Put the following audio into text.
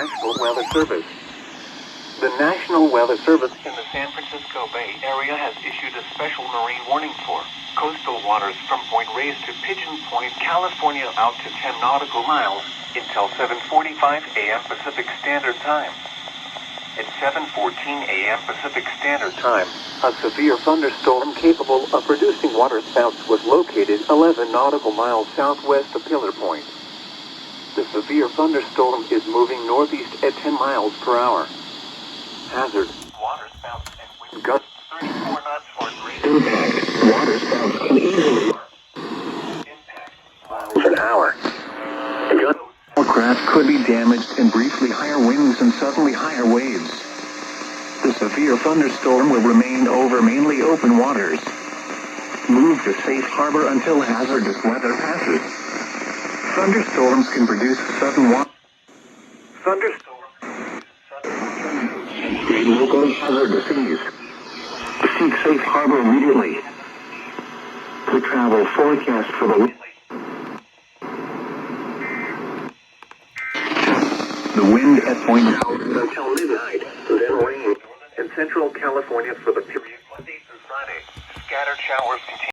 National Weather Service. The National Weather Service in the San Francisco Bay Area has issued a special marine warning for coastal waters from Point Reyes to Pigeon Point, California, out to 10 nautical miles until 7:45 a.m. Pacific Standard Time. At 7:14 a.m. Pacific Standard Time, a severe thunderstorm capable of producing waterspouts was located 11 nautical miles southwest of Pillar Point. The severe thunderstorm is moving northeast at 10 miles per hour. Hazard: waterspouts and wind gusts 34 knots for greater impact. Waterspouts can easily impact miles an hour. Craft could be damaged in briefly higher winds and suddenly higher waves. The severe thunderstorm will remain over mainly open waters. Move to safe harbor until hazardous weather passes. Thunderstorms can produce sudden create locally hazardous seas. Seek safe harbor immediately. The travel forecast for the wind at point until midnight, then rain in Central California for the period Monday through Friday. Scattered showers continue.